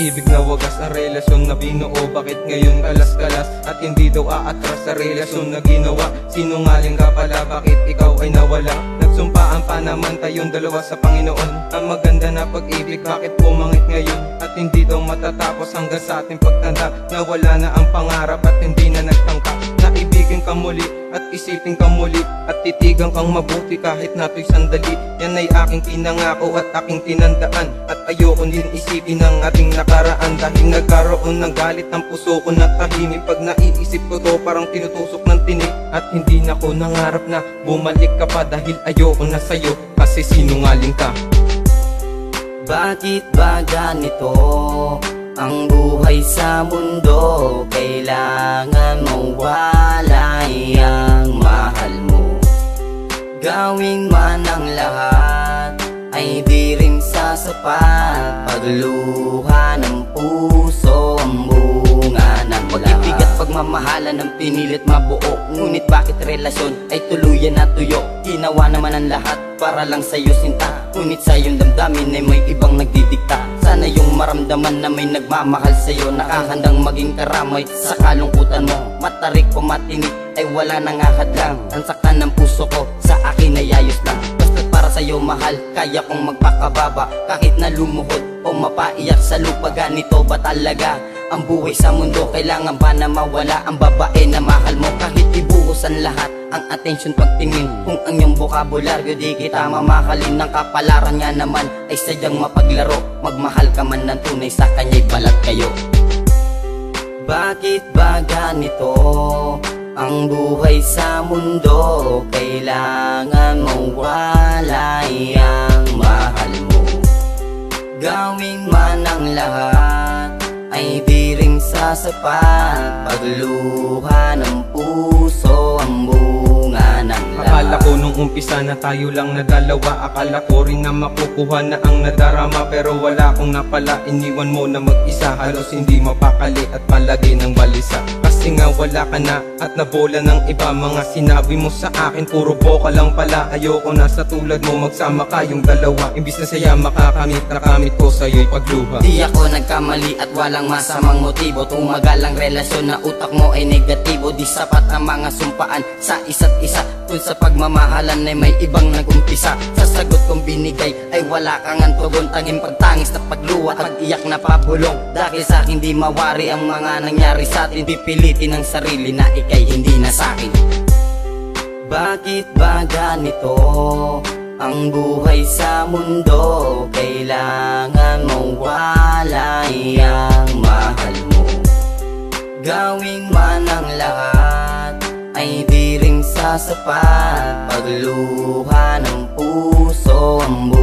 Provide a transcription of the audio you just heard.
pag-ibig na wagas ang relasyon na binuo. Bakit ngayon kalas-kalas at hindi daw aatras sa relasyon na ginawa? Sinungaling ka pala, bakit ikaw ay nawala? Nagsumpaan pa naman tayong dalawa sa Panginoon. Ang maganda na pag-ibig, bakit pumangit ngayon? At hindi daw matatapos hanggang sa ating pagtanda. Nawala na ang pangarap at hindi na nagtangka. Naibigin ka muli at isipin ka muli, at titigan kang mabuti kahit nato'y sandali. Yan ay aking pinangako at aking tinandaan, at ayoko din isipin ang ating nakaraan. Dahil nagkaroon ng galit ang puso ko na tahimik. Pag naiisip ko to parang tinutusok ng tinik. At hindi na ko nangarap na bumalik ka pa, dahil ayoko na sa'yo kasi sinungaling ka. Bakit ba ganito ang buhay sa mundo? Kailangan mawalay ang mahal mo. Gawin man ang lahat ay di rin sasapat. Pagluha ng puso ang bunga ng pag-ibig at pagmamahalan ng pinilit mabuo. Ngunit bakit relasyon ay tuluyan na tuyo? Ginawa naman ang lahat para lang sa'yo sinta, ngunit sa'yong damdamin ay may ibang nagdidikta. Sana yung maramdaman na may nagmamahal sa'yo, nakahandang maging karamay sa kalungkutan mo. Matarik o matinik ay wala nang ahadlang. Ang saktan ng puso ko sa akin ay ayos lang. Basta't para sa'yo mahal, kaya kong magpakababa. Kahit na lumuhod o mapaiyak sa lupa, ganito ba talaga ang buhay sa mundo? Kailangan ba na mawala ang babae na mahal mo? Kahit ibuhos ang lahat ang atensyon pagtingin, kung ang iyong bokabularyo di kita mamahalin. Ng kapalaran nga naman ay sadyang mapaglaro. Magmahal ka man ng tunay, sa kanya'y balat kayo. Bakit ba ganito ang buhay sa mundo? Kailangan mawalay ang mahal mo. Gawin man ang lahat ay di rin sasapat. Pagluha ng puso ang bunga ng lahat. Akala ko nung umpisa na tayo lang na dalawa. Akala ko rin na makukuha na ang nadarama, pero wala akong napala. Iniwan mo na mag-isa, halos hindi mapakali at palagi ng balisa. Kasi nga wala ka na at nabola ng iba. Mga sinabi mo sa akin puro boka lang pala. Ayoko na sa tulad mo magsama kayong dalawa. Imbis na saya makakamit, nakamit ko sa'yo'y pagluha. Di ako nagkamali at walang masamang motibo. Tumagal ang relasyon na utak mo ay negatibo. Di sapat ang mga sumpaan sa isa't isa, kung sa pagmamahalan ay may ibang nagumpisa. Sa sagot kong binigay ay wala kang antugon. Tanging pagtangis na pagluwa at pag-iyak na pabulong. Dahil sa akin di mawari ang mga nangyari sa atin. Pipilitin ang sarili na ikay hindi na sa'kin. Bakit ba ganito ang buhay sa mundo? Kailangan mawalay ang mahal mo. Gawin man ang lahat ay di rin sasapat. Pagluha ng puso ang